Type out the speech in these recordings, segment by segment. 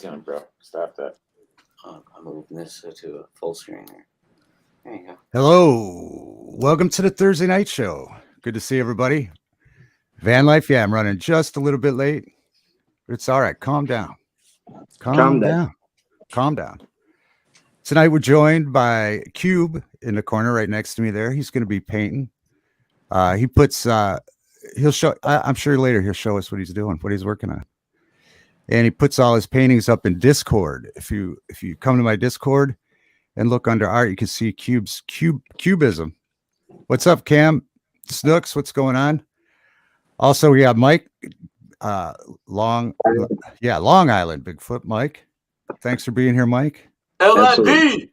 you doing, bro? Stop that. I'm moving this to a full screen here. There you go. Hello. Welcome to the Thursday night show. Good to see everybody. Van Life, yeah, I'm running just a little bit late. It's all right. Calm down. Calm down. Calm down. Tonight we're joined by Cube in the corner right next to me there. He's going to be painting. He puts, he'll show, I'm sure later he'll show us what he's doing, what he's working on. And he puts all his paintings up in Discord. If you come to my Discord and look under art, you can see cubism. What's up, Cam? Snooks, what's going on? Also, we have Mike, Long Island Bigfoot. Mike, thanks for being here, Mike. LIB!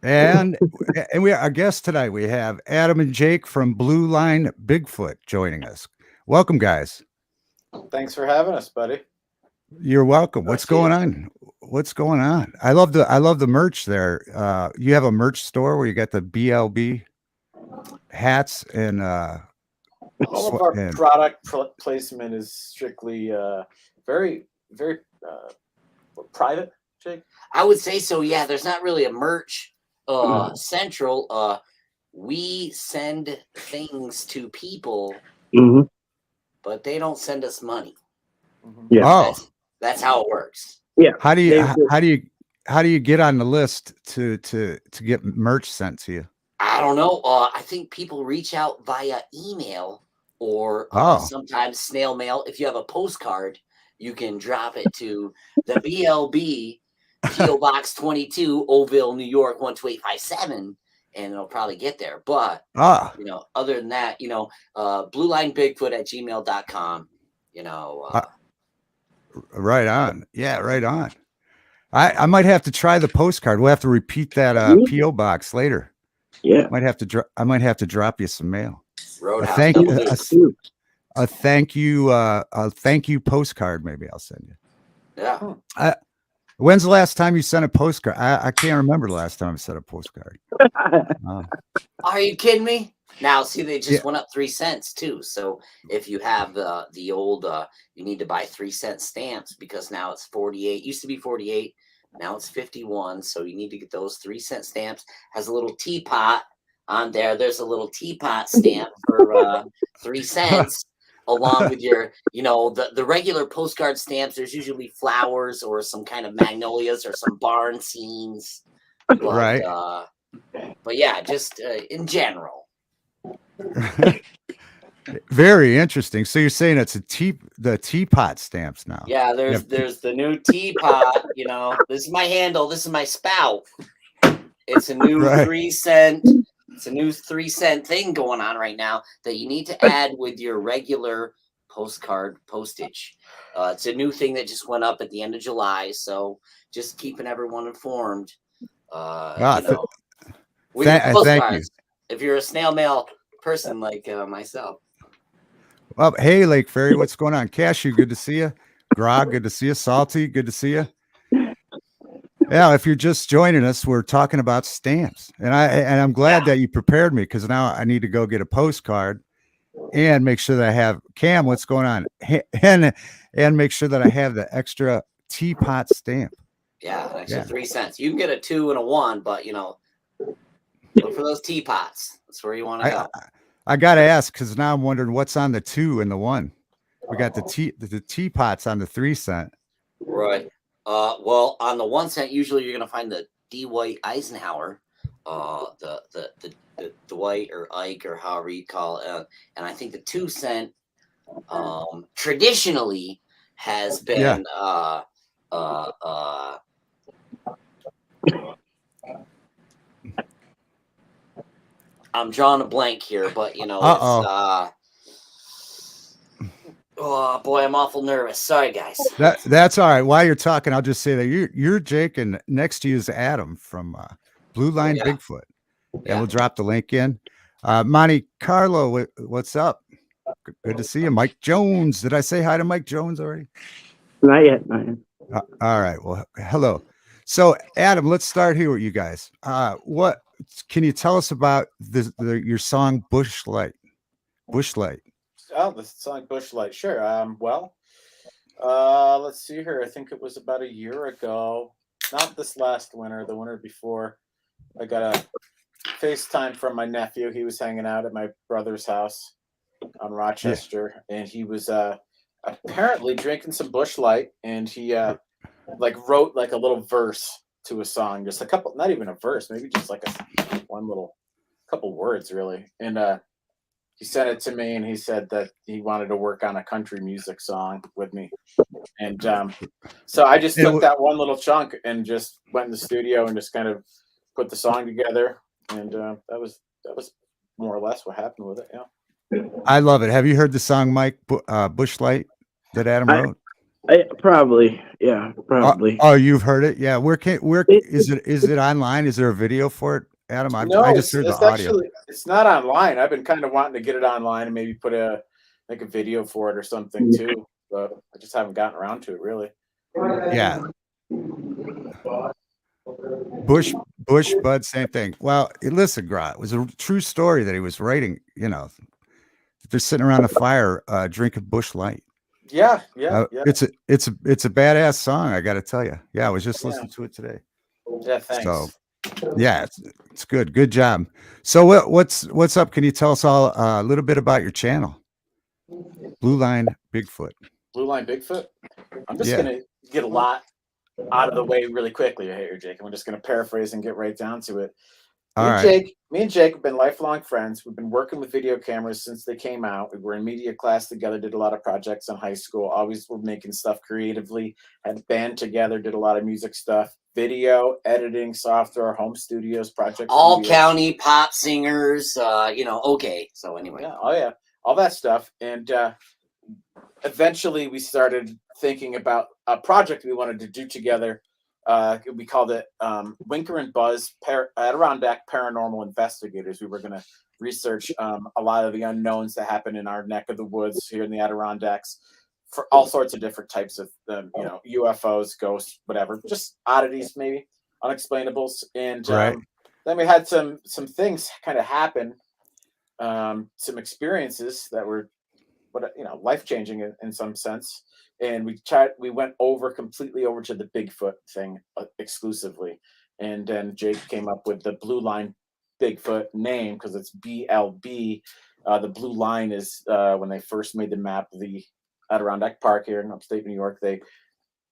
And our guest tonight, we have Adam and Jake from Line Bigfoot joining us. Welcome, guys. Thanks for having us, buddy. You're welcome. What's going on? What's going on? I love the merch there. You have a merch store where you got the BLB hats and all of our product placement is strictly very, very private, Jake. I would say so. Yeah, there's not really a merch central. We send things to people, but they don't send us money. Yeah. Oh, that's how it works. Yeah. How do you get on the list to get merch sent to you? I don't know. I think people reach out via email or sometimes snail mail. If you have a postcard, you can drop it to the BLB PO Box 22, Oakville, New York 12857, and it'll probably get there. But other than that, bluelinebigfoot@gmail.com. Right on. Yeah, right on. I might have to try the postcard. We'll have to repeat that PO box later. Yeah, I might have to drop you some mail. Roadhouse. A thank you postcard. Maybe I'll send you. Yeah. When's the last time you sent a postcard? I can't remember the last time I sent a postcard. Are you kidding me? Now, see, they just went up 3 cents too. So if you have the old, you need to buy 3-cent stamps because now it's 48. Used to be 48. Now it's 51. So you need to get those 3-cent stamps. Has a little teapot on there. There's a little teapot stamp for 3 cents. Along with your, the regular postcard stamps, there's usually flowers or some kind of magnolias or some barn scenes. But, right. But yeah, just in general. Very interesting. So you're saying it's the teapot stamps now? Yeah, there's the new teapot. This is my handle. This is my spout. It's a new 3-cent. It's a new 3-cent thing going on right now that you need to add with your regular postcard postage. It's a new thing that just went up at the end of July. So just keeping everyone informed. Thank you. If you're a snail mail person like myself. Well, hey, Lake Ferry, what's going on? Cashew, good to see you. Grog, good to see you. Salty, good to see you. Yeah, if you're just joining us, we're talking about stamps, and I'm glad that you prepared me because now I need to go get a postcard and make sure that I have Cam. What's going on? And make sure that I have the extra teapot stamp. Yeah, an extra 3 cents. You can get a 2 and a 1, but look for those teapots. That's where you want to go. I got to ask because now I'm wondering what's on the 2 and the 1. We got the teapots on the 3 cent. Right. Well, on the 1 cent, usually you're going to find the Dwight Eisenhower, the Dwight or Ike or however you call it. And I think the 2 cent traditionally has been I'm drawing a blank here, but it's oh boy, I'm awful nervous. Sorry, guys. That's all right. While you're talking, I'll just say that you're Jake, and next to you is Adam from Line Bigfoot. Yeah, we'll drop the link in. Monte Carlo, what's up? Good to see you. Mike Jones. Did I say hi to Mike Jones already? Not yet. All right. Well, hello. So, Adam, let's start here with you guys. What can you tell us about your song Busch Light? Busch Light. Oh, the song Busch Light. Sure. Well, Let's see here. I think it was about a year ago. Not this last winter, the winter before. I got a FaceTime from my nephew. He was hanging out at my brother's house on Rochester, and he was apparently drinking some Busch Light, and he like wrote like a little verse to a song, just a couple, not even a verse, maybe just like one little couple words, really. And he sent it to me, and he said that he wanted to work on a country music song with me. And so I just took that one little chunk and just went in the studio and just kind of put the song together. And that was more or less what happened with it. Yeah. I love it. Have you heard the song Mike Busch Light that Adam wrote? Probably. Yeah, probably. Oh, you've heard it? Yeah. Where is it online? Is there a video for it, Adam? I just heard the audio. Actually, it's not online. I've been kind of wanting to get it online and maybe put a video for it or something too, but I just haven't gotten around to it really. Yeah. Bush, Bud, same thing. Well, listen, Grot, it was a true story that he was writing. You know, they're sitting around the fire, drinking Busch Light. Yeah. It's a badass song. I got to tell you. Yeah, I was just listening to it today. Yeah, thanks. So, yeah, it's good. Good job. So, what's up? Can you tell us all a little bit about your channel, Blue Line Bigfoot? Blue Line Bigfoot. I'm just gonna get a lot out of the way really quickly here, Jake. I'm just gonna paraphrase and get right down to it. Me and Jake have been lifelong friends. We've been working with video cameras since they came out. We were in media class together, did a lot of projects in high school, always were making stuff creatively, had a band together, did a lot of music stuff, video, editing, software, home studios, projects. All county pop singers, okay. So anyway. Yeah, all that stuff. And eventually we started thinking about a project we wanted to do together. We called it Winker and Buzz Adirondack Paranormal Investigators. We were going to research a lot of the unknowns that happen in our neck of the woods here in the Adirondacks for all sorts of different types of, UFOs, ghosts, whatever, just oddities, maybe unexplainables. And then we had some things kind of happen, some experiences that were, life-changing in some sense. And we went completely over to the Bigfoot thing exclusively. And then Jake came up with the Blue Line Bigfoot name because it's BLB. The blue line is when they first made the map of the Adirondack Park here in upstate New York, they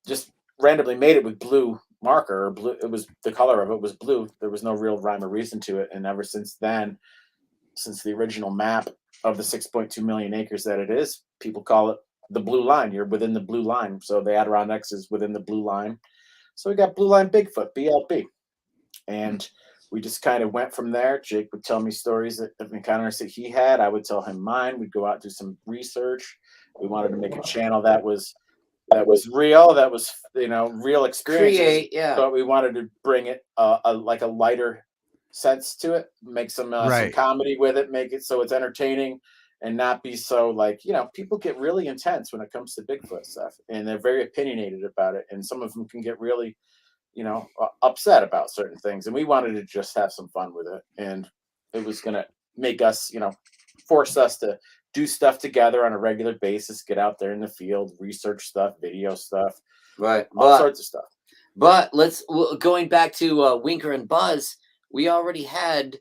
just randomly made it with blue marker or blue. It was the color of it was blue. There was no real rhyme or reason to it. And ever since then, since the original map of the 6.2 million acres that it is, people call it the blue line. You're within the blue line. So the Adirondacks is within the blue line. So we got Blue Line Bigfoot, BLB. And we just kind of went from there. Jake would tell me stories of encounters that he had. I would tell him mine. We'd go out and do some research. We wanted to make a channel that was real, that was, real experiences. But we wanted to bring it like a lighter sense to it, make some comedy with it, make it so it's entertaining and not be so like, people get really intense when it comes to Bigfoot stuff and they're very opinionated about it. And some of them can get really, upset about certain things. And we wanted to just have some fun with it. And it was going to make us, force us to do stuff together on a regular basis, get out there in the field, research stuff, video stuff, all sorts of stuff. But going back to Winker and Buzz, we already had,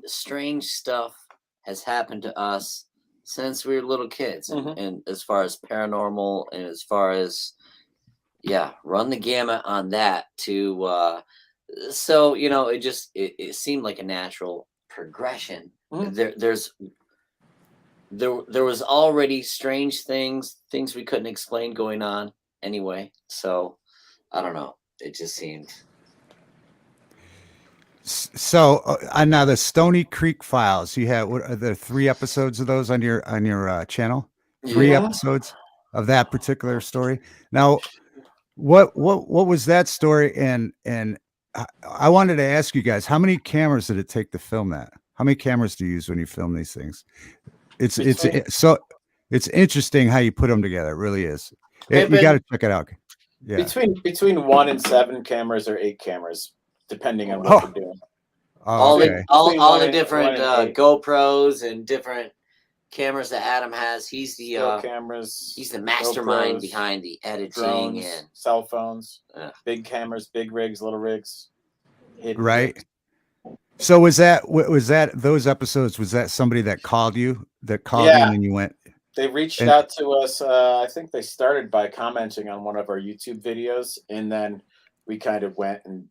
strange stuff has happened to us since we were little kids. Mm-hmm. And as far as paranormal and as far as, run the gamut on that to, so, it seemed like a natural progression. Mm-hmm. There was already strange things we couldn't explain going on anyway. So I don't know. It just seemed. So now the Stoney Creek files, you have, what are there 3 episodes of those on your channel? 3 episodes of that particular story. Now, what was that story? And I wanted to ask you guys, how many cameras did it take to film that? How many cameras do you use when you film these things? It's interesting how you put them together. It really is. You got to check it out. Yeah. Between 1 and 7 cameras or 8 cameras, depending on what you're doing. All the different GoPros and different cameras that Adam has. He's the cameras. he's the mastermind GoPros, behind the editing drones, and cell phones, big cameras, big rigs, little rigs, hidden Right. rigs. So was that those episodes? Was that somebody that called you you and then you went? They reached out to us. I think they started by commenting on one of our YouTube videos, and then we kind of went and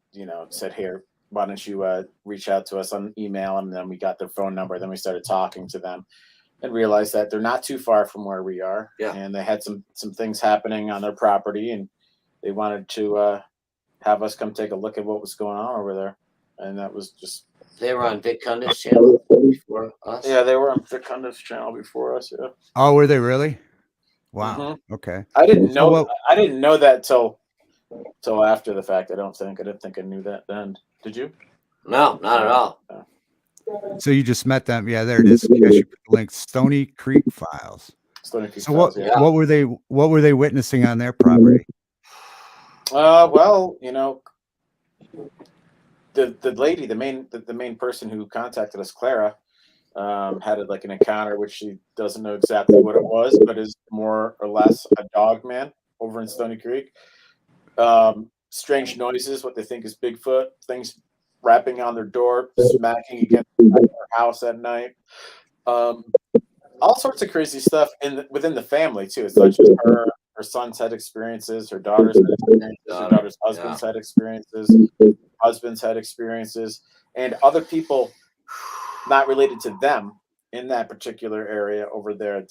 said, "Here, why don't you reach out to us on email?" And then we got their phone number. Then we started talking to them, and realized that they're not too far from where we are. Yeah. And they had some things happening on their property, and they wanted to have us come take a look at what was going on over there. And that was just. They were on Vic Cundiff's channel before us. Yeah, they were on Vic Cundiff's channel before us. Yeah. Oh, were they really? Wow. Mm-hmm. Okay. I didn't know. Well, I didn't know that till after the fact. I didn't think I knew that then. Did you? No, not at all. so you just met them? Yeah, there it is. Cashapp link Stoney Creek files. Stony Creek So what? Files, yeah. What were they witnessing on their property? Well, the lady, the main person who contacted us, Clara, had like an encounter, which she doesn't know exactly what it was, but is more or less a dog man over in Stoney Creek. Strange noises, what they think is Bigfoot, things rapping on their door, smacking against their house at night. All sorts of crazy stuff within the family too. It's not just her. Her sons had experiences. Her daughters had experiences. Her daughter's husbands had experiences. Husbands had experiences, and other people not related to them in that particular area over there.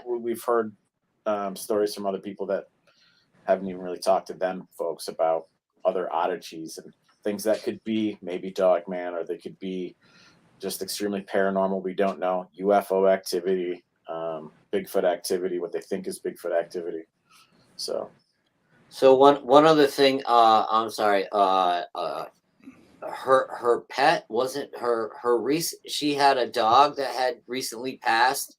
We've heard stories from other people that haven't even really talked to them folks about other oddities and things that could be maybe Dogman, or they could be just extremely paranormal. We don't know. UFO activity, Bigfoot activity, what they think is Bigfoot activity. So one other thing, I'm sorry, her pet wasn't her she had a dog that had recently passed,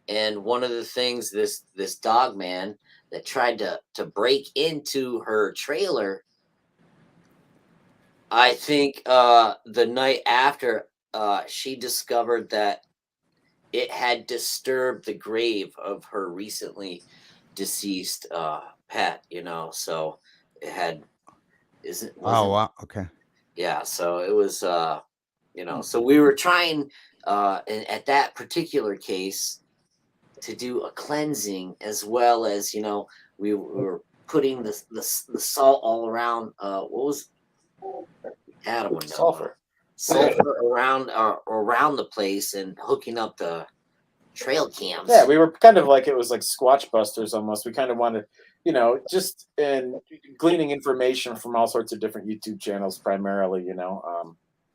and one of the things this dog man that tried to break into her trailer, I think the night after, she discovered that it had disturbed the grave of her recently deceased pet, so it had Oh wow, okay. Yeah, so it was so we were trying at that particular case to do a cleansing, as well as we were putting the salt all around what was Adam would know, sulfur around the place, and hooking up the trail cams. Yeah, we were kind of like, it was like Squatch Busters almost. We kind of wanted, just gleaning information from all sorts of different YouTube channels, primarily.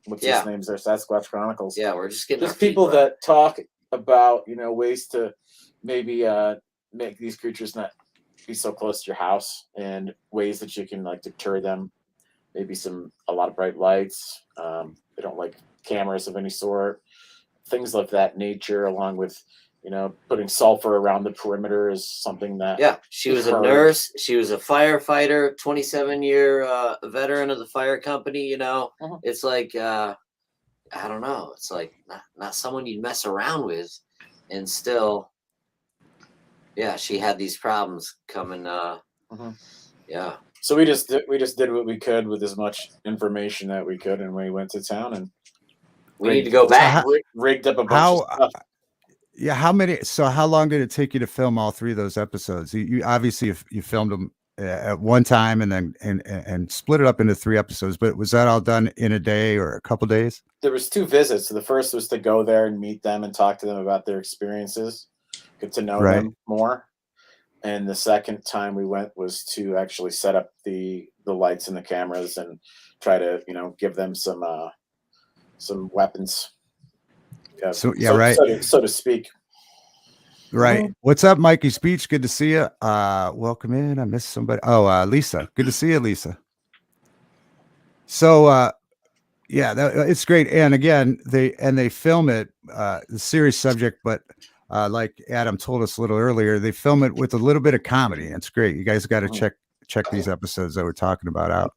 What's his name's there? Sasquatch Chronicles. Yeah, we're just getting people that talk about ways to maybe make these creatures not be so close to your house, and ways that you can like deter them. Maybe a lot of bright lights. They don't like cameras of any sort. Things of that nature, along with putting sulfur around the perimeter, is something that she was a nurse, she was a firefighter, 27-year veteran of the fire company. It's like I don't know, it's like not someone you'd mess around with, and still she had these problems coming. So we just did what we could with as much information that we could, and we went to town and we need to go back. Rigged up a bunch of stuff. Yeah, how long did it take you to film all three of those episodes? You obviously you filmed them at one time and then and split it up into 3 episodes, but was that all done in a day or a couple days? There was 2 visits. So the first was to go there and meet them and talk to them about their experiences, get to know them more. And the second time we went was to actually set up the lights and the cameras and try to give them some weapons. So to speak. Right. What's up, Mikey Speech? Good to see you. Welcome in. I missed somebody. Oh, Lisa. Good to see you, Lisa. So it's great. And again, they film it, the serious subject, but like Adam told us a little earlier, they film it with a little bit of comedy. It's great. You guys got to check these episodes that we're talking about out.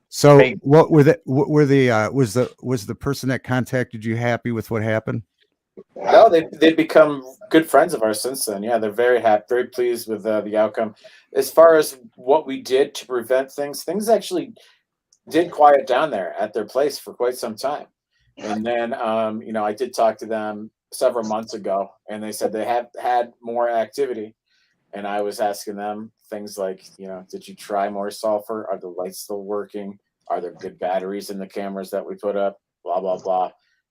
So what was the person that contacted you happy with what happened? No, they've become good friends of ours since then. Yeah, they're very happy, very pleased with the outcome. As far as what we did to prevent things actually did quiet down there at their place for quite some time. And then, I did talk to them several months ago, and they said they have had more activity. And I was asking them things like, did you try more sulfur? Are the lights still working? Are there good batteries in the cameras that we put up? Blah, blah, blah.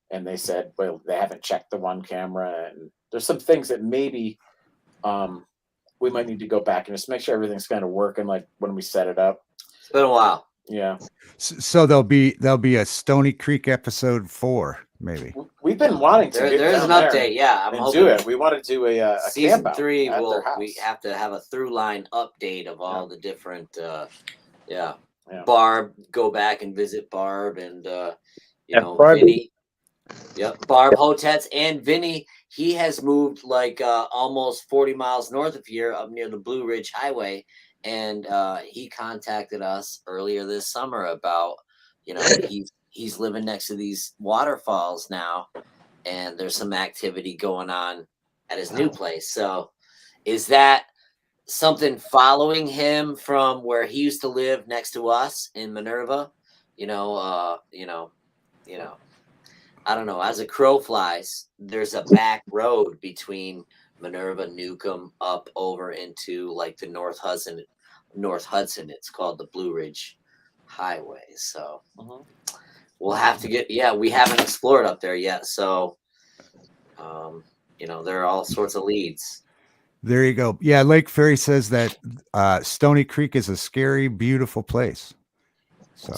And they said, well, they haven't checked the one camera. And there's some things that maybe we might need to go back and just make sure everything's kind of working like when we set it up. It's been a while. Yeah. So there'll be a Stoney Creek episode 4, maybe. We've been wanting to. There's an update. Yeah, I'm hoping do it. We want to do a season camp out 3. at their house. We have to have a through line update of all the different. Barb, go back and visit Barb, and Vinny. Yep, Barb Hotets and Vinny. He has moved like almost 40 miles north of here, up near the Blue Ridge Highway. And he contacted us earlier this summer about, he's living next to these waterfalls now, and there's some activity going on at his new place. So is that something following him from where he used to live next to us in Minerva? I don't know. As a crow flies, there's a back road between Minerva, Newcomb, up over into like the North Hudson. It's called the Blue Ridge Highway. So we'll have to we haven't explored up there yet. So, there are all sorts of leads. There you go. Yeah. Lake Ferry says that Stoney Creek is a scary, beautiful place. So.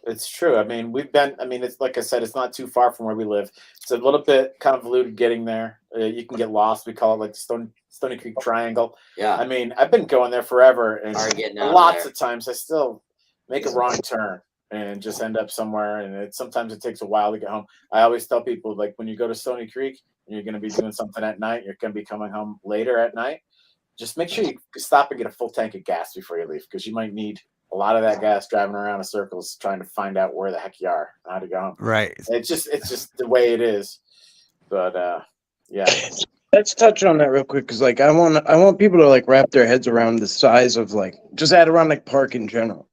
It's true. I mean, it's like I said, it's not too far from where we live. It's a little bit convoluted getting there. You can get lost. We call it like the Stoney Creek Triangle. Yeah. I mean, I've been going there forever, and lots of times I still make a wrong turn and just end up somewhere. And sometimes it takes a while to get home. I always tell people, like, when you go to Stoney Creek and you're going to be doing something at night, you're going to be coming home later at night, just make sure you stop and get a full tank of gas before you leave, because you might need a lot of that gas driving around in circles trying to find out where the heck you are and how to go home. Right. It's just the way it is. But yeah. Let's touch on that real quick, because like I want people to like wrap their heads around the size of like just Adirondack Park in general.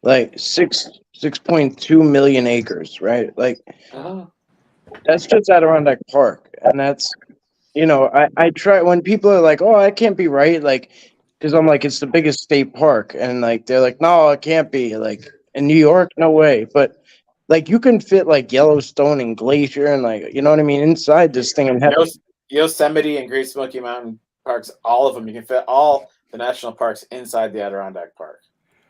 Like 6.2 million acres, right? Like that's just Adirondack Park. And that's I try when people are like, oh, I can't be right, like, because I'm like, it's the biggest state park, and like they're like, no, it can't be. Like in New York, no way. But like you can fit like Yellowstone and Glacier and like, you know what I mean, inside this thing and have Yosemite and Great Smoky Mountain parks, all of them. You can fit all the national parks inside the Adirondack Park.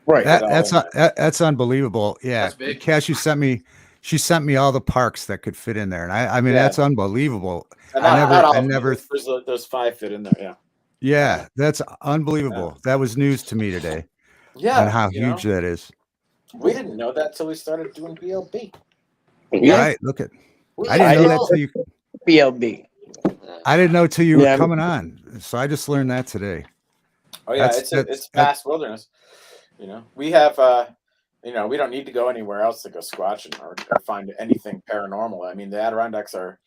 Right. That's unbelievable. Yeah. That's big. She sent me all the parks that could fit in there, and I mean that's unbelievable. I never. Those 5 fit in there. Yeah. Yeah, that's unbelievable. That was news to me today. Yeah. And how huge that is. We didn't know that till we started doing BLB. Yeah. Right. Look at. I didn't know that till you. BLB. I didn't know till you were coming on. So I just learned that today. Oh yeah, it's vast wilderness. We have we don't need to go anywhere else to go squatching or find anything paranormal. I mean, the Adirondacks are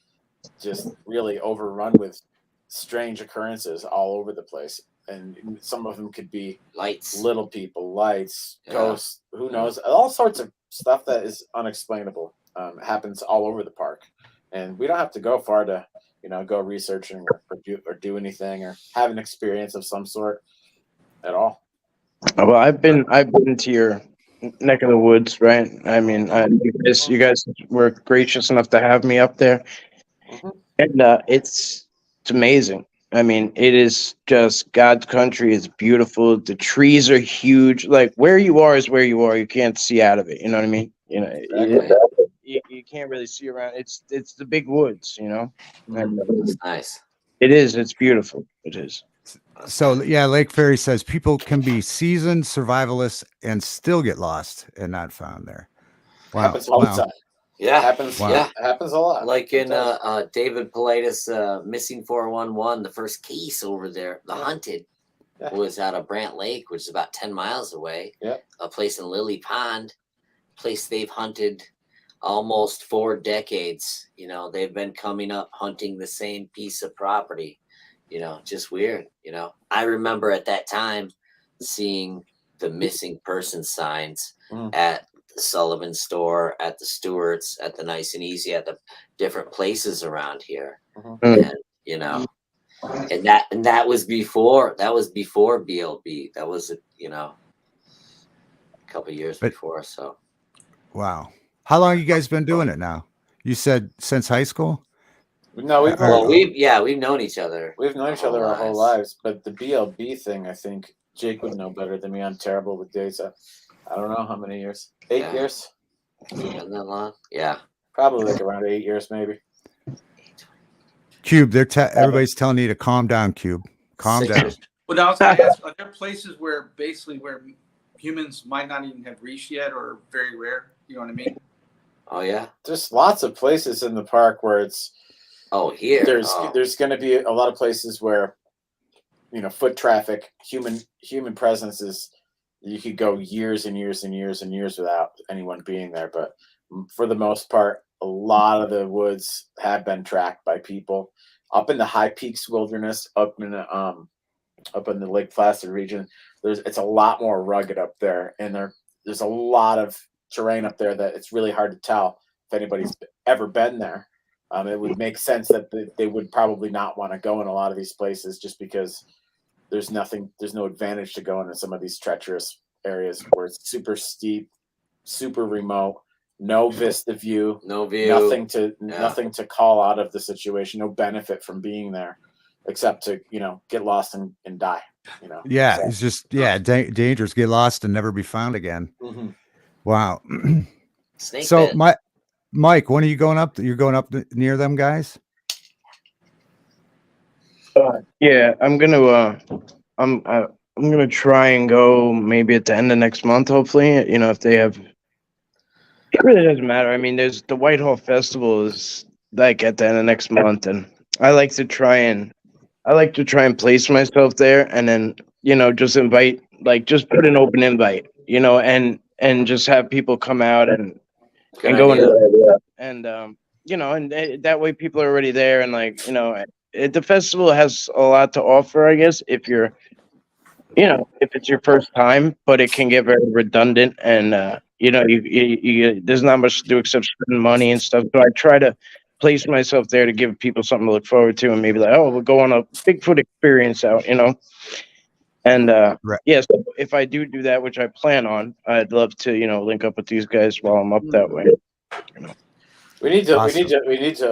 just really overrun with strange occurrences all over the place, and some of them could be Lights, little people, lights, ghosts, who knows, all sorts of stuff that is unexplainable happens all over the park, and we don't have to go far to go researching or do anything or have an experience of some sort at all. Well, I've been to your neck of the woods, right? I mean, you guys were gracious enough to have me up there, and it's amazing. I mean, it is just God's country. Is beautiful. The trees are huge. Like where you are is where you are. You can't see out of it. You know what I mean? You can't really see around. It's the big woods. It's nice. It is. It's beautiful. It is. So yeah, Lake Ferry says people can be seasoned survivalists and still get lost and not found there. Wow. Happens all the time. Yeah, happens. Wow. Yeah, happens a lot. Like in David Politis, missing 411, the first case over there, the hunted, was out of Brant Lake, which is about 10 miles away. Yeah, a place in Lily Pond, place they've hunted almost 4 decades. You know, they've been coming up hunting the same piece of property. You know, just weird. You know, I remember at that time seeing the missing person signs at the Sullivan store, at the Stewart's, at the Nice and Easy, at the different places around here. And you know, and that was before BLB. That was you know, a couple of years before. So wow. How long you guys been doing it now? You said since high school? No, we've known each other. We've known each other our whole lives, but the BLB thing, I think Jake would know better than me. I'm terrible with dates. I don't know how many years. 8 years? Been that long? Yeah. Probably like around 8 years, maybe. Cube, everybody's telling you to calm down, Cube. Calm down. Well, now I was going to ask, are there places where humans might not even have reached yet, or very rare? You know what I mean? Oh yeah. There's lots of places in the park where it's. Oh, here. There's going to be a lot of places where, you know, foot traffic, human presence is. You could go years and years and years and years without anyone being there, but for the most part, a lot of the woods have been tracked by people. Up in the High Peaks Wilderness, up in the Lake Placid region, it's a lot more rugged up there, and there's a lot of terrain up there that it's really hard to tell if anybody's ever been there. It would make sense that they would probably not want to go in a lot of these places just because there's no advantage to going in some of these treacherous areas where it's super steep, super remote, no vista view, nothing to call out of the situation, no benefit from being there except to, you know, get lost and die, you know. Yeah, so. It's just dangerous, get lost and never be found again. Wow. So Mike, when are you going up? You're going up near them guys? Yeah, I'm gonna try and go maybe at the end of next month, hopefully. You know, if they have, it really doesn't matter. I mean, there's the Whitehall Festival is like at the end of next month, and I like to try and place myself there, and then, you know, just invite, like, just put an open invite, you know, and just have people come out and go into and you know, and that way people are already there, and like, you know. The festival has a lot to offer, I guess, if it's your first time, but it can get very redundant, and you know, you there's not much to do except spend money and stuff. So I try to place myself there to give people something to look forward to, and maybe like, oh, we'll go on a Bigfoot experience out, you know. And right. Yeah, so if I do that, which I plan on, I'd love to, you know, link up with these guys while I'm up that way. You know. We need to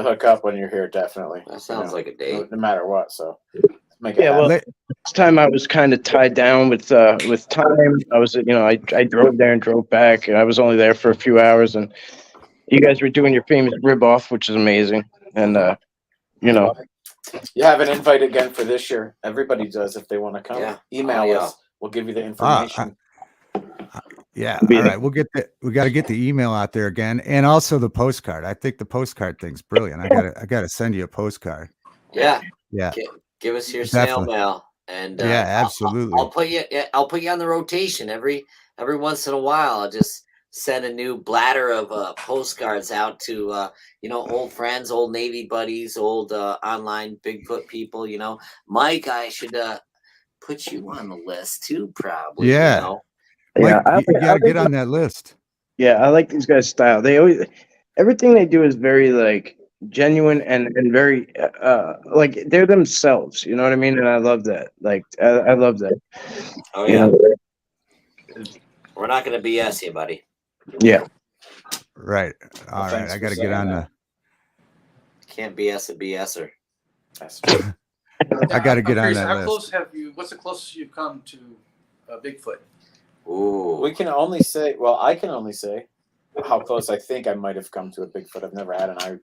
hook up when you're here. Definitely. That sounds like a date. No matter what. So make it well, this time I was kind of tied down with time. I was, you know, I drove there and drove back, and I was only there for a few hours. And you guys were doing your famous rib off, which is amazing. And you know, you have an invite again for this year. Everybody does if they want to come. Yeah. Email us. We'll give you the information. Yeah. All right. We got to get the email out there again, and also the postcard. I think the postcard thing's brilliant. I gotta send you a postcard. Yeah. Yeah. Give us your snail mail, and yeah, absolutely. I'll put you on the rotation every once in a while. I'll just send a new bladder of postcards out to you know, old friends, old Navy buddies, old online Bigfoot people. You know, Mike, I should put you on the list too, probably. Yeah. You know? Mike, you gotta get on that list. Yeah, I like these guys' style. They always, everything they do is very like genuine and very like they're themselves. You know what I mean? And I love that. Like I love that. Oh yeah. You know? We're not gonna BS you, buddy. Yeah. Right. All right. I gotta get on the. Can't BS a BSer. That's true. I gotta get on that How list. close have you? What's the closest you've come to Bigfoot? Ooh. We can only say, well, I can only say how close I think I might have come to a Bigfoot. I've never had an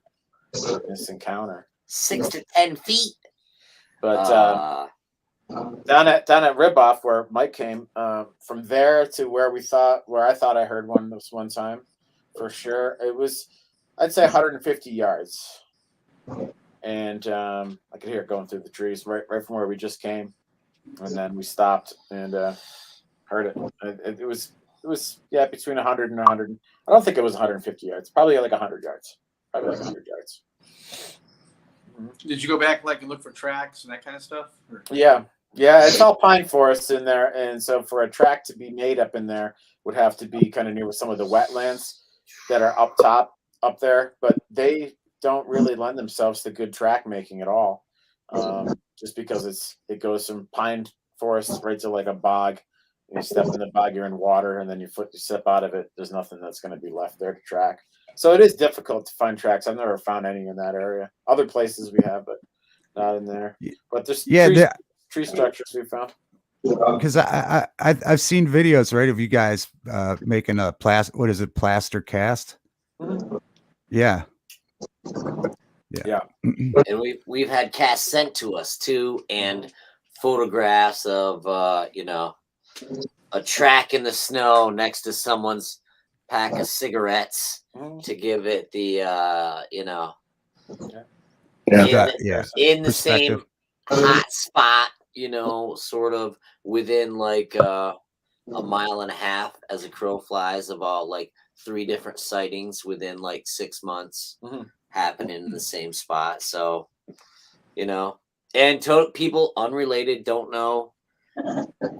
eyewitness encounter. 6 to 10 feet. But down at Riboff, where Mike came, from there to where I thought I heard one this one time, for sure, it was, I'd say 150 yards. And I could hear it going through the trees right from where we just came. And then we stopped and heard it. It was It was between 100 and 100. I don't think it was 150 yards. Probably like 100 yards. Probably like 100 yards. Did you go back like and look for tracks and that kind of stuff? Or? Yeah, it's all pine forests in there, and so for a track to be made up in there would have to be kind of near some of the wetlands that are up top up there, but they don't really lend themselves to good track making at all, just because it goes from pine forest right to like a bog. You step in the bog, you're in water, and then you step out of it. There's nothing that's going to be left there to track. So it is difficult to find tracks. I've never found any in that area. Other places we have, but not in there. But there's tree structures we found. Because I've seen videos, right, of you guys making a plaster cast? Mm-hmm. Yeah. And we've had casts sent to us too, and photographs of a track in the snow next to someone's pack of cigarettes to give it the in the same hot spot, sort of within like a mile and a half as a crow flies of all like 3 different sightings within like 6 months happening in the same spot. So, and people unrelated don't know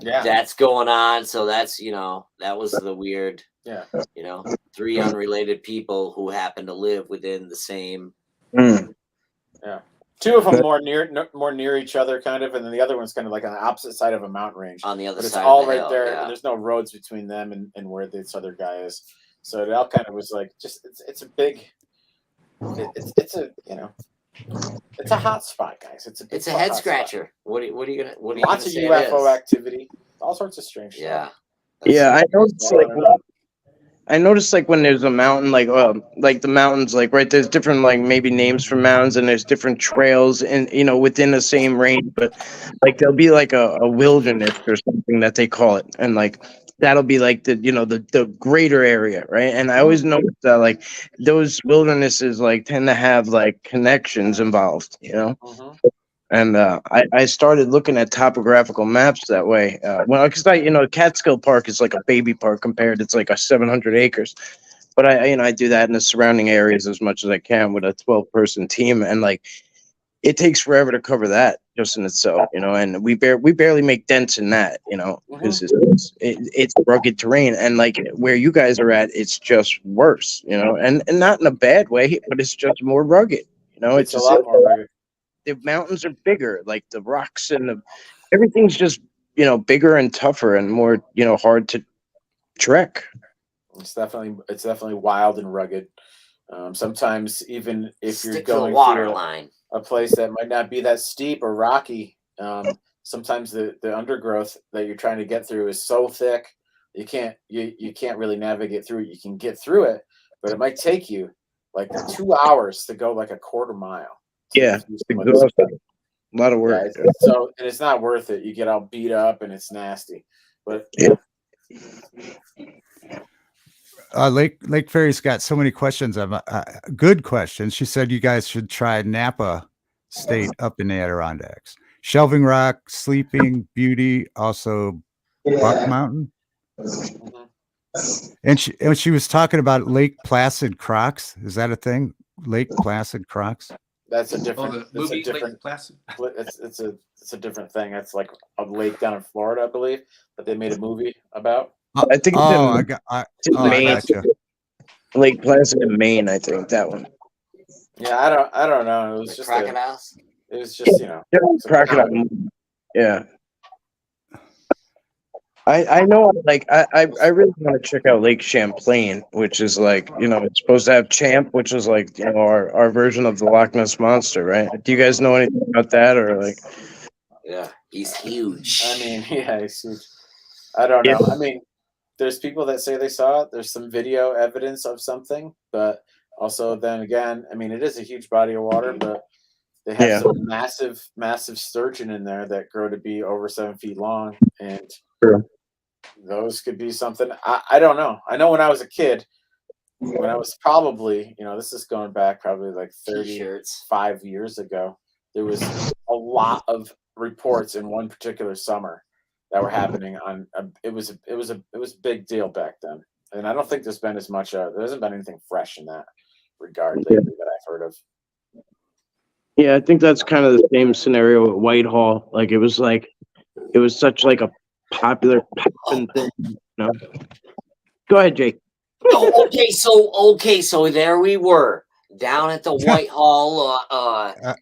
that's going on. So that's, that was the weird, 3 unrelated people who happen to live within the same. Yeah. 2 of them more near each other, kind of, and then the other one's kind of like on the opposite side of a mountain range. On the other but it's side, all of the right hill, there, yeah. and there's no roads between them and where this other guy is. So it all kind of was like it's a big, it's a hot spot, guys. It's a head scratcher. What are you gonna lots of UFO activity, all sorts of strange stuff. Yeah, I noticed like when there's a mountain, like the mountains, like right, there's different like maybe names for mountains, and there's different trails, and within the same range, but like there'll be like a wilderness or something that they call it, and like that'll be like the greater area, right? And I always noticed that like those wildernesses like tend to have like connections involved, And I started looking at topographical maps that way. Because Catskill Park is like a baby park compared. It's like 700 acres, but I do that in the surrounding areas as much as I can with a 12-person team, and like it takes forever to cover that just in itself, And we barely make dents in that, because it's rugged terrain, and like where you guys are at, it's just worse, and not in a bad way, but it's just more rugged, It's a lot more rugged. The mountains are bigger, like the rocks and everything's just bigger and tougher and more hard to trek. It's definitely wild and rugged. Sometimes even if you're going water line, a place that might not be that steep or rocky, sometimes the undergrowth that you're trying to get through is so thick you can't really navigate through it. You can get through it, but it might take you like 2 hours to go like a quarter mile. Yeah, a lot of work. Yeah, so and it's not worth it. You get all beat up and it's nasty. But Lake Fairy's got so many questions. Good questions. She said you guys should try Napa State up in the Adirondacks. Shelving Rock, Sleeping Beauty, also Buck Mountain. And she was talking about Lake Placid Crocs. Is that a thing? Lake Placid Crocs? That's a different. It's a different. It's a different thing. It's like a lake down in Florida, I believe, that they made a movie about. I think. I gotcha. Lake Placid in Maine, I think that one. Yeah, I don't know. It was just crocodiles. It was just crocodile. Yeah. I know, like, I really want to check out Lake Champlain, which is like, it's supposed to have Champ, which is like, our version of the Loch Ness Monster, right? Do you guys know anything about that, or like? Yeah, he's huge. I mean, yeah, he's huge. I don't know. I mean, there's people that say they saw it. There's some video evidence of something, but also then again, I mean, it is a huge body of water, but they have some massive sturgeon in there that grow to be over 7 feet long, and those could be something. I don't know. I know when I was a kid, when I was probably, this is going back probably like 35 years ago, there was a lot of reports in one particular summer that were happening on. It was a big deal back then, and I don't think there's been as much. There hasn't been anything fresh in that regard lately that I've heard of. Yeah, I think that's kind of the same scenario at Whitehall. Like it was such like a popular poppin' thing. You know? Go ahead, Jake. Oh, okay, so there we were down at the Whitehall.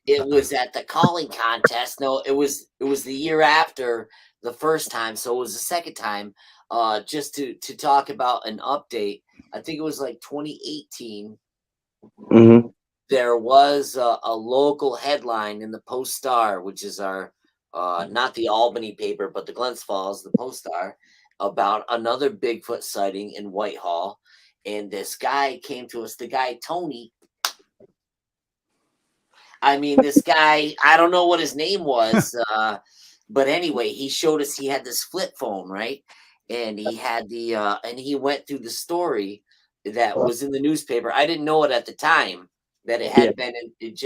It was at the calling contest. No, it was the year after the first time, so it was the second time. Just to talk about an update. I think it was like 2018. Mm-hmm. There was a local headline in the Post-Star, which is our not the Albany paper, but the Glens Falls, the Post-Star, about another Bigfoot sighting in Whitehall. And this guy came to us, the guy Tony. I mean, this guy, I don't know what his name was, but anyway, he showed us he had this flip phone, right? And he had and he went through the story that was in the newspaper. I didn't know it at the time that it had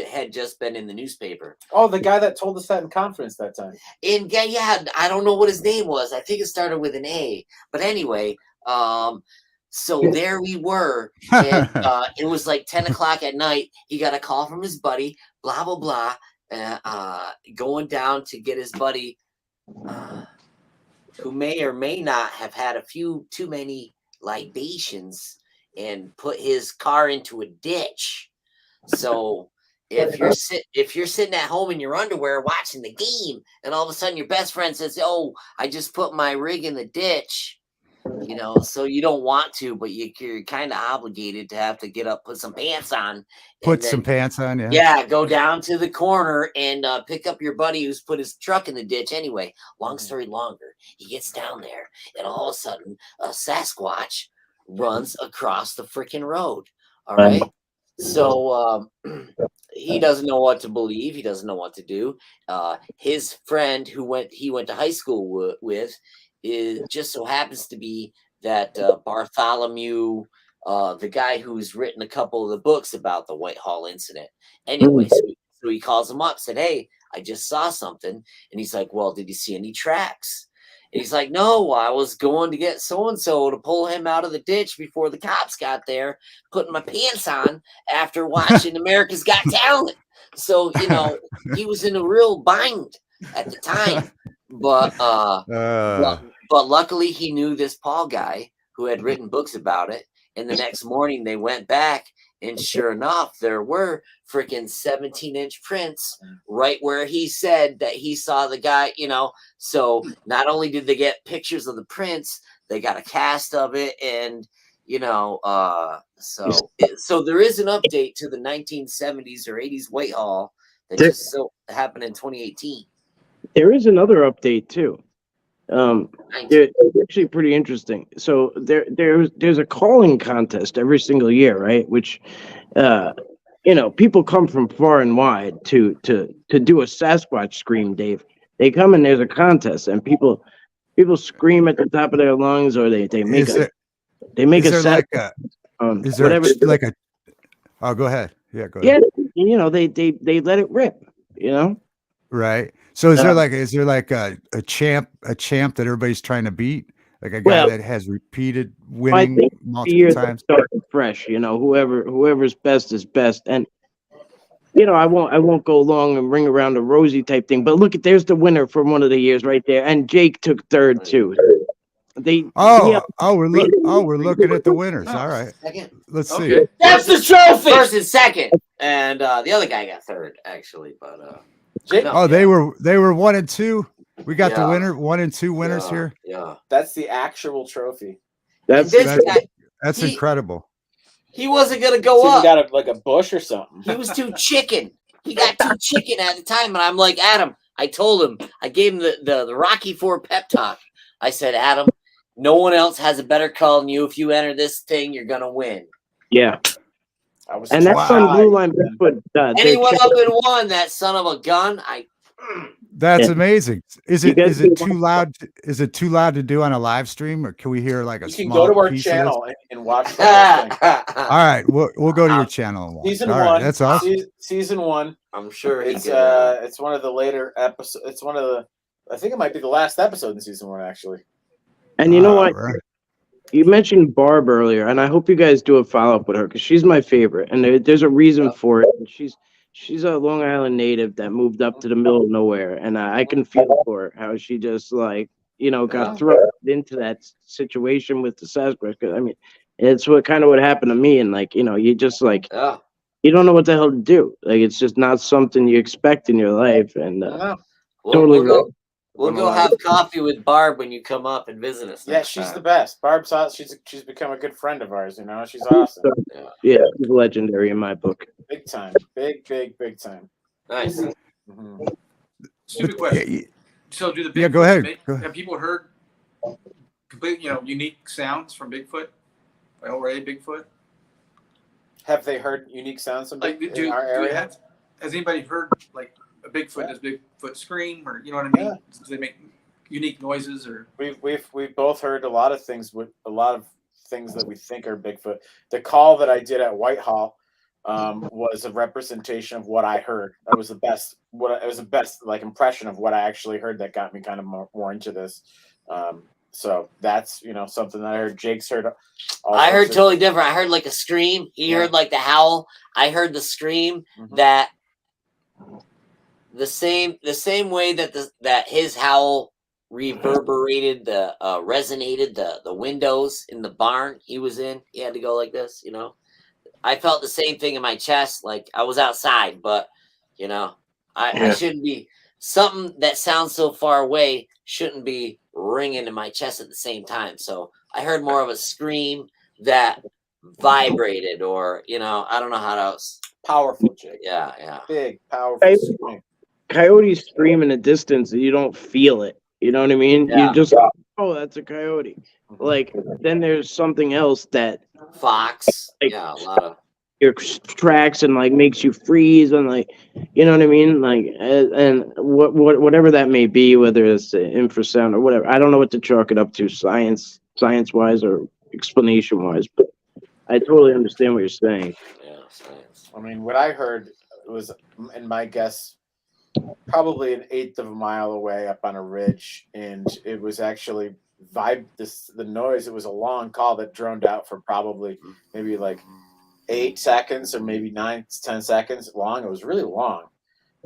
had just been in the newspaper. Oh, the guy that told us that in conference that time. And yeah, I don't know what his name was. I think it started with an A. But anyway, so there we were. And it was like 10 o'clock at night. He got a call from his buddy, blah, blah, blah, going down to get his buddy, who may or may not have had a few too many libations and put his car into a ditch. So if you're sitting at home in your underwear watching the game, and all of a sudden your best friend says, "Oh, I just put my rig in the ditch," you know, so you don't want to, but you're kind of obligated to have to get up, put some pants on, yeah, go down to the corner and pick up your buddy who's put his truck in the ditch. Anyway, long story longer, he gets down there, and all of a sudden, a Sasquatch runs across the freaking road. All right. So he doesn't know what to believe. He doesn't know what to do. His friend he went to high school with just so happens to be that Bartholomew, the guy who's written a couple of the books about the Whitehall incident. Anyway, so he calls him up, said, "Hey, I just saw something." And he's like, "Well, did you see any tracks?" And he's like, "No, I was going to get so-and-so to pull him out of the ditch before the cops got there, putting my pants on after watching America's Got Talent." So, you know, he was in a real bind at the time. But luckily he knew this Paul guy who had written books about it. And the next morning they went back, and sure enough, there were freaking 17-inch prints right where he said that he saw the guy, you know. So not only did they get pictures of the prints, they got a cast of it. And, you know, so there is an update to the 1970s or 80s Whitehall that just so happened in 2018. There is another update too. It's actually pretty interesting. So there's a calling contest every single year, right? Which, you know, people come from far and wide to do a Sasquatch scream, Dave. They come and there's a contest, and people scream at the top of their lungs, or they make a Oh, go ahead. Yeah, go ahead. Yeah, you know, they let it rip, you know? Right. So is there like a champ that everybody's trying to beat? Like a guy that has repeated winning multiple times? Fresh, you know, whoever's best is best. And you know, I won't go long and ring around the rosy type thing, but look, there's the winner from one of the years right there. And Jake took third too. We're looking at the winners. All right. Let's see. That's the trophy. First and second. And the other guy got third, actually, but they were 1 and 2. We got the winner, 1 and 2 winners here. Yeah, that's the actual trophy. That's incredible. He wasn't gonna go up. He got like a bush or something. He was too chicken. He got too chicken at the time, and I'm like, Adam. I told him. I gave him the Rocky IV pep talk. I said, Adam, no one else has a better call than you. If you enter this thing, you're gonna win. Yeah. And that's on Blue Line Bigfoot. And he went up and won, that son of a gun. That's amazing. Is it too loud? Is it too loud to do on a live stream, or can we hear like a? You can go to our channel and watch. All right, we'll go to your channel and watch. Season 1. That's awesome. Season 1. I'm sure it's one of the later episodes. It's one of I think it might be the last episode in season 1, actually. And you know what? Right. You mentioned Barb earlier, and I hope you guys do a follow-up with her because she's my favorite, and there's a reason for it. She's a Long Island native that moved up to the middle of nowhere, and I can feel for her, how she just like, got thrown into that situation with the Sasquatch. 'Cause, I mean, it's what happened to me, and like, you just like, you don't know what the hell to do. Like, it's just not something you expect in your life, and We'll go have coffee with Barb when you come up and visit us. Yeah, she's the best. Barb's she's become a good friend of ours. She's awesome. Yeah, she's legendary in my book. Big time, big time. Nice. Mm-hmm. Stupid question. So do the Bigfoot, go ahead. Have people heard complete, unique sounds from Bigfoot? Already Bigfoot? Have they heard unique sounds from Like, in our area? Has anybody heard like a Bigfoot? Does Bigfoot scream, or you know what I mean? Yeah. Do they make unique noises, or We've both heard a lot of things that we think are Bigfoot. The call that I did at Whitehall was a representation of what I heard. That was the best. It was the best like impression of what I actually heard that got me kind of more into this. So that's something that I heard. Jake's heard. I heard totally different. I heard like a scream. He heard like the howl. I heard the scream that the same way that his howl reverberated resonated the windows in the barn he was in. He had to go like this, I felt the same thing in my chest, like I was outside, but I shouldn't be. Something that sounds so far away shouldn't be ringing in my chest at the same time. So I heard more of a scream that vibrated, or I don't know how else. Powerful, Jake. Yeah. Big, powerful scream. Coyotes scream in the distance, and you don't feel it. You know what I mean? Yeah. You just, oh, that's a coyote. Like, then there's something else that Fox. Like, A lot of your tracks and like makes you freeze, and like, you know what I mean? Like, and whatever that may be, whether it's infrasound or whatever. I don't know what to chalk it up to, science wise or explanation wise, but I totally understand what you're saying. yeah, science. I mean, what I heard was, in my guess, probably an eighth of a mile away up on a ridge, and it was actually the noise. It was a long call that droned out for probably maybe like 8 seconds or maybe 9 to 10 seconds long. It was really long.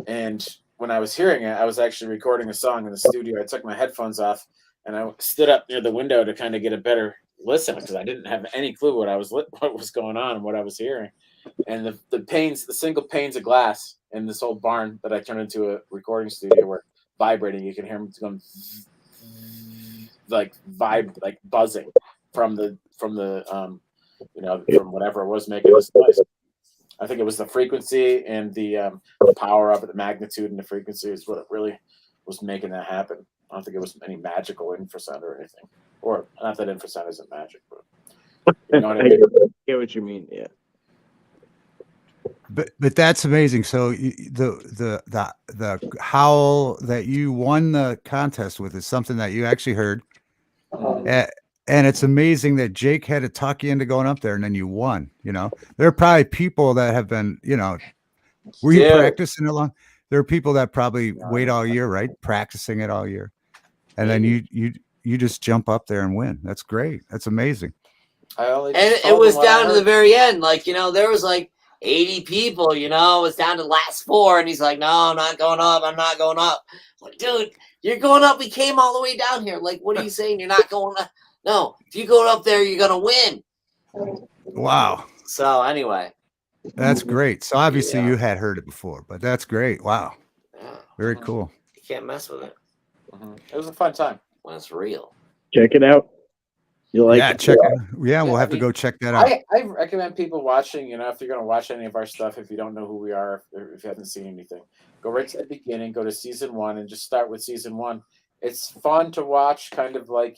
And when I was hearing it, I was actually recording a song in the studio. I took my headphones off and I stood up near the window to kind of get a better listen, because I didn't have any clue what was going on and what I was hearing. And the single panes of glass in this old barn that I turned into a recording studio were vibrating. You can hear them going like buzzing from from whatever it was making this noise. I think it was the frequency and the power of it, the magnitude and the frequency is what it really was making that happen. I don't think it was any magical infrasound or anything. Or not that infrasound isn't magic, but you know what I mean? I get what you mean, yeah. But that's amazing. So the howl that you won the contest with is something that you actually heard, and it's amazing that Jake had to talk you into going up there, and then you won. There are probably people that have been, were you practicing it long? There are people that probably wait all year, right? Practicing it all year, and then you just jump up there and win. That's great. That's amazing. It was down to the very end. Like, there was like 80 people, it was down to the last 4. And he's like, no, I'm not going up. I'm not going up. I'm like, dude, you're going up. We came all the way down here. Like, what are you saying? You're not going up? No, if you go up there, you're going to win. Wow. So anyway. That's great. So obviously you had heard it before, but that's great. Wow. Yeah. Very cool. You can't mess with it It was a fun time. when it's real. Check it out. You like it? Check. Yeah, we'll have to go check that out. I recommend people watching, if you're going to watch any of our stuff, if you don't know who we are, if you haven't seen anything, go right to the beginning, go to season 1 and just start with season 1. It's fun to watch, kind of like,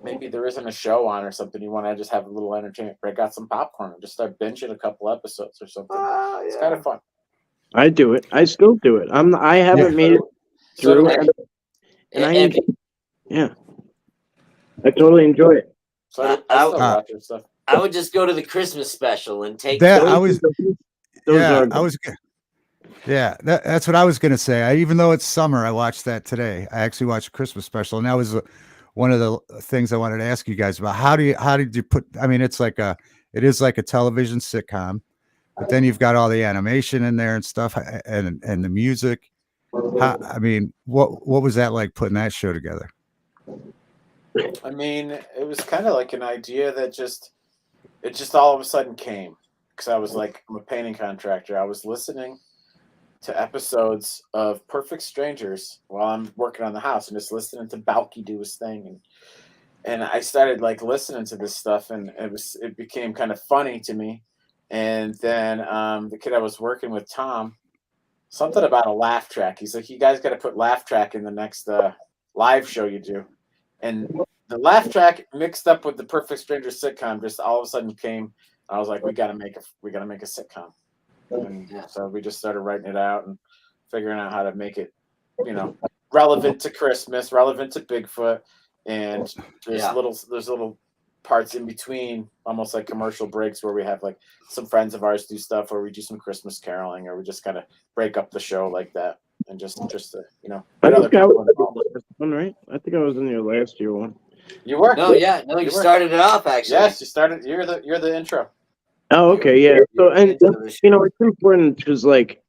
maybe there isn't a show on or something. You want to just have a little entertainment, break out some popcorn and just start binging a couple episodes or something. It's kind of fun. I do it. I still do it. I haven't made it through. Yeah. I totally enjoy it. So I still watch your stuff. I would just go to the Christmas special and take. That I was. Those Yeah, are I was. Yeah, that's what I was gonna say. Even though it's summer, I watched that today. I actually watched a Christmas special, and that was one of the things I wanted to ask you guys about. How did you put? I mean, it is like a television sitcom, but then you've got all the animation in there and stuff, and the music. I mean, what was that like putting that show together? I mean, it was kind of like an idea that it just all of a sudden came, because I was like, I'm a painting contractor. I was listening to episodes of Perfect Strangers while I'm working on the house and just listening to Balky do his thing, and I started like listening to this stuff, and it became kind of funny to me. And then the kid I was working with, Tom, something about a laugh track. He's like, you guys got to put laugh track in the next live show you do. And the laugh track mixed up with the Perfect Strangers sitcom just all of a sudden came. I was like, we got to make a sitcom. And so we just started writing it out and figuring out how to make it, relevant to Christmas, relevant to Bigfoot. And there's little parts in between, almost like commercial breaks, where we have like some friends of ours do stuff, or we do some Christmas caroling, or we just kind of break up the show like that, and just to I think I was in the last one, right? I think I was in your last year one. You were? You started it off actually. Yes, you started. You're the intro. Oh, okay, yeah. So, and it's important because like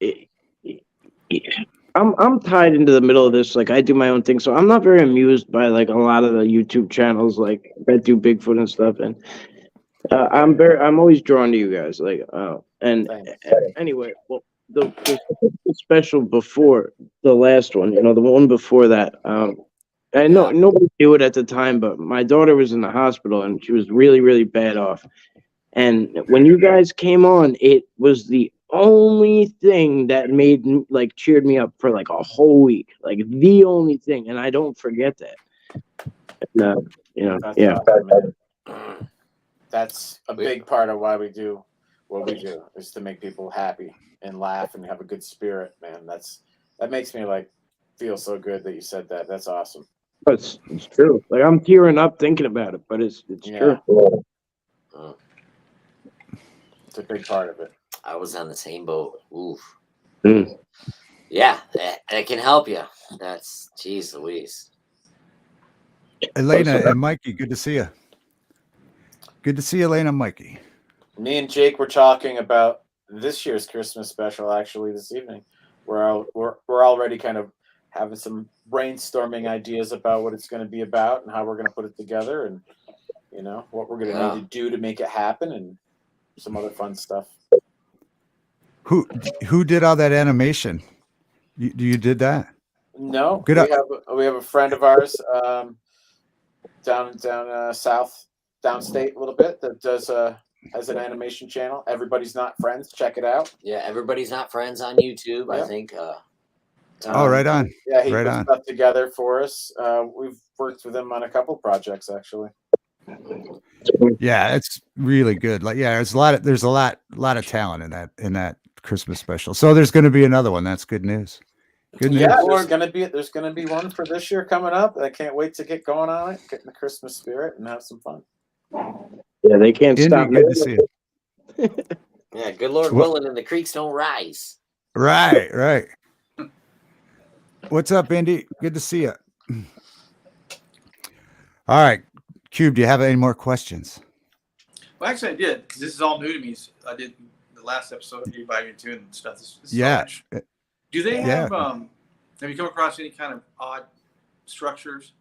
I'm tied into the middle of this. Like, I do my own thing, so I'm not very amused by like a lot of the YouTube channels like that do Bigfoot and stuff. And I'm always drawn to you guys. Like, anyway, well, the special before the last one, the one before that. I know nobody knew it at the time, but my daughter was in the hospital and she was really, really bad off. And when you guys came on, it was the only thing that cheered me up for like a whole week, like the only thing, and I don't forget that. That's a big part of why we do what we do, is to make people happy and laugh and have a good spirit, man. That makes me like feel so good that you said that. That's awesome. It's true. Like, I'm tearing up thinking about it, but it's true. It's a big part of it. I was on the same boat. Oof. Mm. Yeah, it can help you. That's, geez Louise. Elena and Mikey, good to see you. Good to see Elena and Mikey. Me and Jake were talking about this year's Christmas special actually this evening. We're already kind of having some brainstorming ideas about what it's going to be about and how we're going to put it together, and what we're going to need to do to make it happen, and some other fun stuff. Who did all that animation? You did that? No, we have a friend of ours down south, downstate a little bit, that has an animation channel. Everybody's Not Friends. Check it out. Yeah, Everybody's Not Friends on YouTube. Yeah. I think. Right on. Yeah, he put stuff together for us. We've worked with him on a couple projects actually. Yeah, it's really good. Like, yeah, there's a lot of talent in that Christmas special. So there's going to be another one. That's good news. Good news. Yeah, there's gonna be one for this year coming up. I can't wait to get going on it, get in the Christmas spirit, and have some fun. Yeah, they can't stop. Good to see you. Yeah, good Lord willing, and the creeks don't rise. Right. What's up, Andy? Good to see you. All right, Cube, do you have any more questions? Well, actually, I did, because this is all new to me. So I did the last episode of By Your Tune and stuff. This is yeah. So much. Do they have have you come across any kind of odd structures,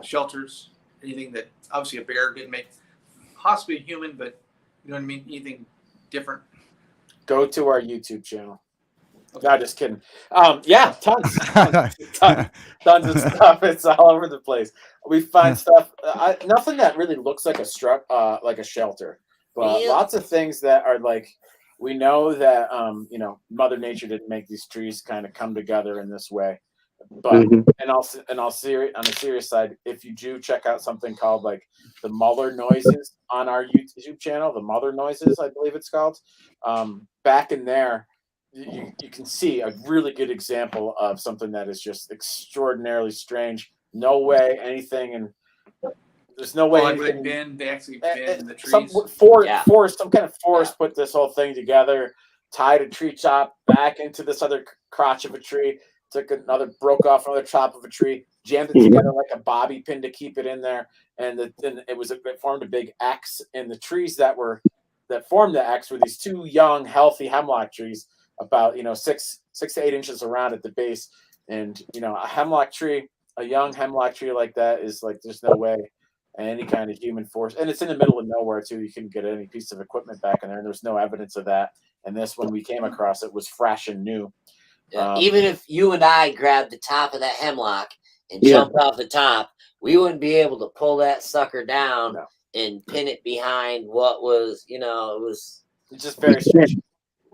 shelters, anything that obviously a bear didn't make, possibly a human, but you know what I mean? Anything different? Go to our YouTube channel. Okay. No, just kidding. Yeah, tons of stuff. It's all over the place. We find stuff, nothing that really looks like a shelter, but lots of things that are like, we know that Mother Nature didn't make these trees kind of come together in this way. But on a serious side, if you do check out something called like the Muller noises on our YouTube channel, the Muller noises, I believe it's called, back in there, you can see a really good example of something that is just extraordinarily strange. No way anything, and there's no way anything. They actually bend in the trees. Some kind of forest put this whole thing together. tied a tree chop back into this other crotch of a tree, broke off another chop of a tree, jammed it together like a bobby pin to keep it in there, and then it formed a big X. And the trees that formed the X were these two young, healthy hemlock trees, about 6 to 8 inches around at the base. And a young hemlock tree like that is like, there's no way any kind of human force, and it's in the middle of nowhere too. You couldn't get any piece of equipment back in there, and there's no evidence of that. And this, when we came across it, was fresh and new. Yeah, even if you and I grabbed the top of that hemlock and jumped off the top, we wouldn't be able to pull that sucker down and pin it behind what was, it was just very strange.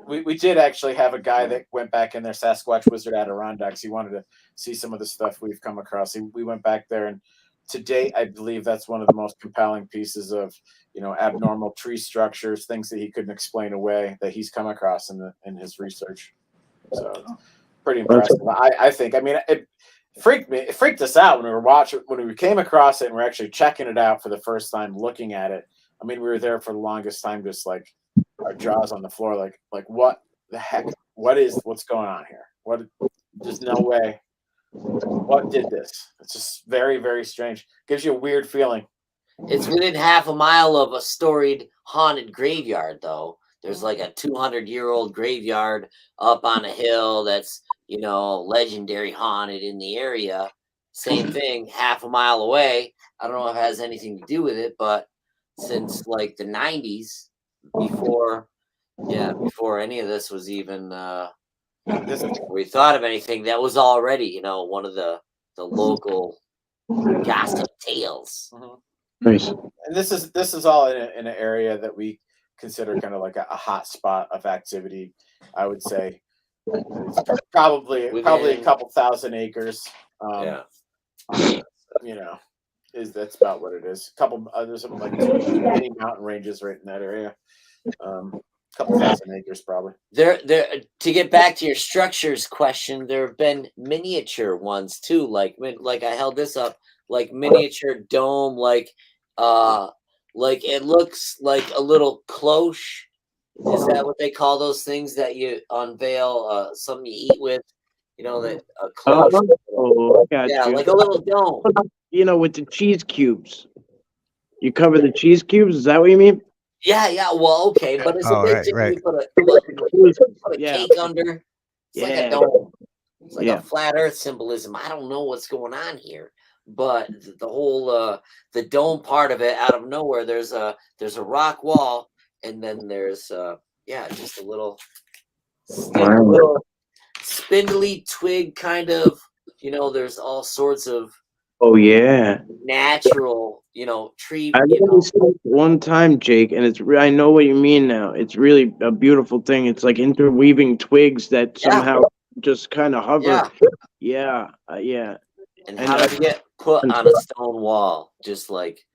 We did actually have a guy that went back in there, Sasquatch Wizard Adirondacks. He wanted to see some of the stuff we've come across. We went back there, and to date, I believe that's one of the most compelling pieces of, abnormal tree structures, things that he couldn't explain away, that he's come across in his research. So pretty impressive. I think. I mean, it freaked us out when we came across it and we're actually checking it out for the first time, looking at it. I mean, we were there for the longest time, just like our jaws on the floor, like what the heck? What's going on here? There's no way. What did this? It's just very, very strange. Gives you a weird feeling. It's within half a mile of a storied haunted graveyard, though. There's like a 200-year-old graveyard up on a hill that's, legendary haunted in the area. Same thing, half a mile away. I don't know if it has anything to do with it, but since like the 90s, before any of this was even we thought of anything, that was already, one of the local gossip tales. Nice. And this is all in an area that we consider kind of like a hot spot of activity. I would say it's probably a couple thousand acres. That's about what it is. There's something like 2 many mountain ranges right in that area. Couple thousand acres probably. There. To get back to your structures question, there have been miniature ones too. Like I held this up, like miniature dome, like it looks like a little cloche. Is that what they call those things that you unveil? Something you eat with, that a cloche. Like a little dome. With the cheese cubes. You cover the cheese cubes. Is that what you mean? Yeah. Well, okay, but it's a big thing. Right. You put a cake under. It's like a dome. It's like a flat Earth symbolism. I don't know what's going on here, but the whole the dome part of it, out of nowhere, there's a rock wall, and then there's just a little spindly twig kind of. There's all sorts of. Oh yeah, natural, tree. I only saw it one time, Jake, and I know what you mean now. It's really a beautiful thing. It's like interweaving twigs that somehow just kind of hover. Yeah. And how does it get put on a stone wall? Just like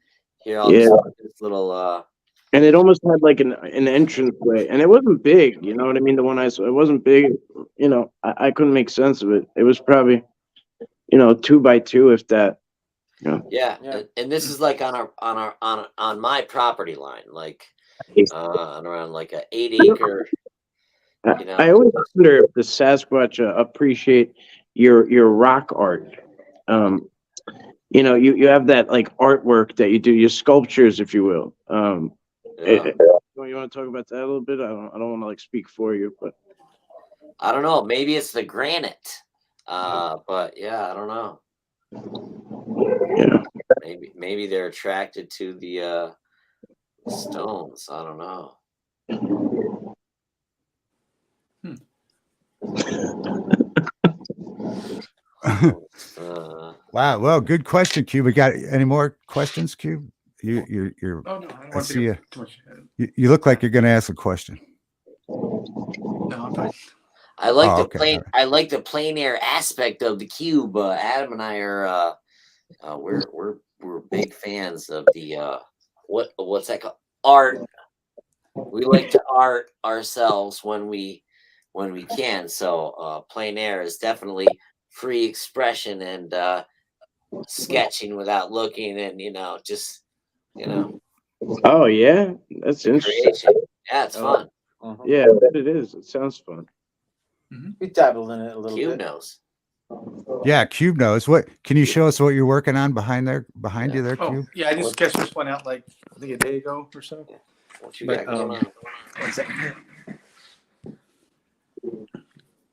here, I'll just put this little. And it almost had like an entrance way, and it wasn't big. You know what I mean? The one I saw, it wasn't big. I couldn't make sense of it. It was probably. 2 by 2, if that. Yeah. And this is like on my property line, like on around like an 8 acre. I always wonder if the Sasquatch appreciate your rock art. You have that like artwork that you do, your sculptures, if you will. You want to talk about that a little bit? I don't want to like speak for you, but I don't know. Maybe it's the granite. But I don't know. Yeah. Maybe they're attracted to the stones. I don't know. Wow. Well, good question, Q. We got any more questions, Q? You're. Oh no, I see you. Too much. You look like you're going to ask a question. No, I'm fine. I like the plein air aspect of the cube. Adam and I are we're big fans of the what's that called? Art. We like to art ourselves when we can. So plein air is definitely free expression and sketching without looking, and Oh yeah, that's interesting. Yeah, it's fun. Yeah, I bet it is. It sounds fun. We dabbled in it a little Cube bit. knows. Yeah, Cube knows. What can you show us what you're working on behind you there, Oh, Cube? yeah, I just sketched this one out like I think a day ago or so. What you But, got going on? one second here.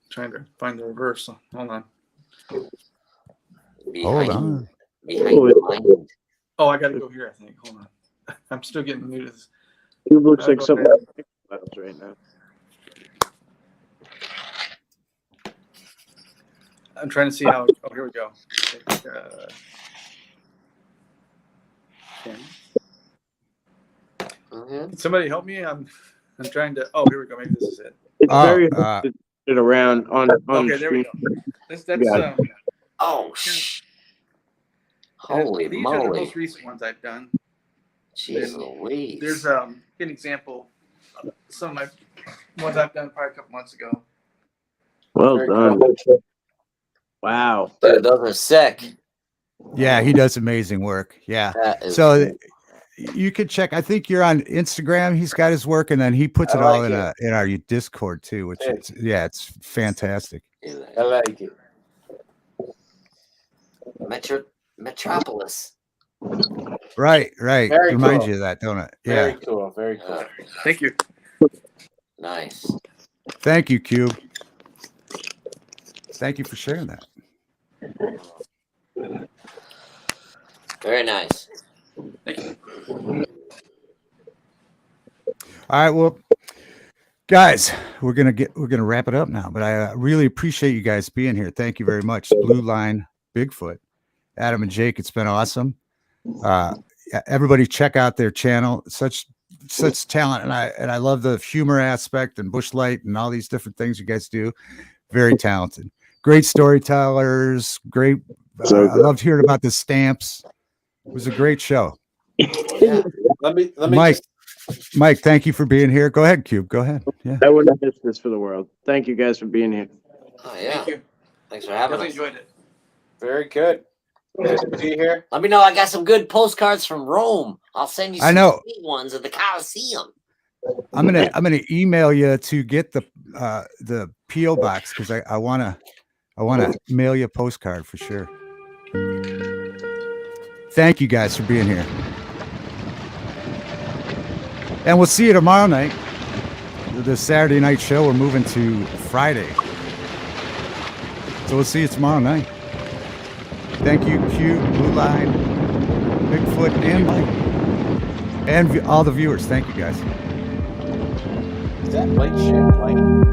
Trying to find the reverse. Hold on. Hold on. Behind the line. Oh, I got to go here. I think. Hold on. I'm still getting new to this. Cube looks like Go something ahead. like clouds right now. I'm trying to see how. Oh, here we go. Okay. Can somebody help me? I'm trying to. Oh, here we go. Maybe this is it. It's Oh, very hard to get around on Okay, the there we screen. go. That's Yeah. Oh, holy these are the moly. most recent ones I've done. Jeez Louise. There's an example of some of my ones I've done probably a couple months ago. Well Very done. Wow. Dude, those are sick. Yeah, he does amazing work. Yeah. That is So you could check. I think you're on Instagram. He's got his work, and then he puts I it all like in our Discord too, which Hey. it's fantastic. I like it. Metropolis. Right. Very Reminds cool. you of that, don't it? Very Yeah. cool. Very cool. Thank you. Nice. Thank you, Cube. Thank you for sharing that. Very nice. Thank you. All right, well, guys, we're gonna wrap it up now. But I really appreciate you guys being here. Thank you very much, Blue Line Bigfoot, Adam and Jake. It's been awesome. Everybody, check out their channel. Such talent, and I love the humor aspect and Busch Light and all these different things you guys do. Very talented, great storytellers. Great. I loved hearing about the stamps. It was a great show. Yeah. Let me Mike, thank you for being here. Go ahead, Cube. Go ahead. Yeah. I wouldn't miss this for the world. Thank you guys for being here. Oh yeah. Thank you. Thanks for having Really us. enjoyed it. Very good. Good to be here. Let me know. I got some good postcards from Rome. I'll send you some I know. sweet ones at the Coliseum. I'm gonna email you to get the PO box because I wanna mail you a postcard for sure. Thank you guys for being here, and we'll see you tomorrow night. The Saturday night show. We're moving to Friday, so we'll see you tomorrow night. Thank you, Q, Blue Line, Bigfoot, and Mike, and all the viewers. Thank you guys. Is that light champlain?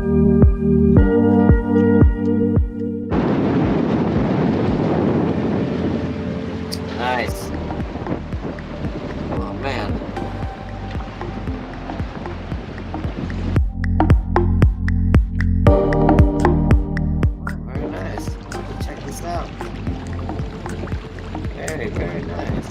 Nice. Oh man. Very nice. Check this out. Very, very nice.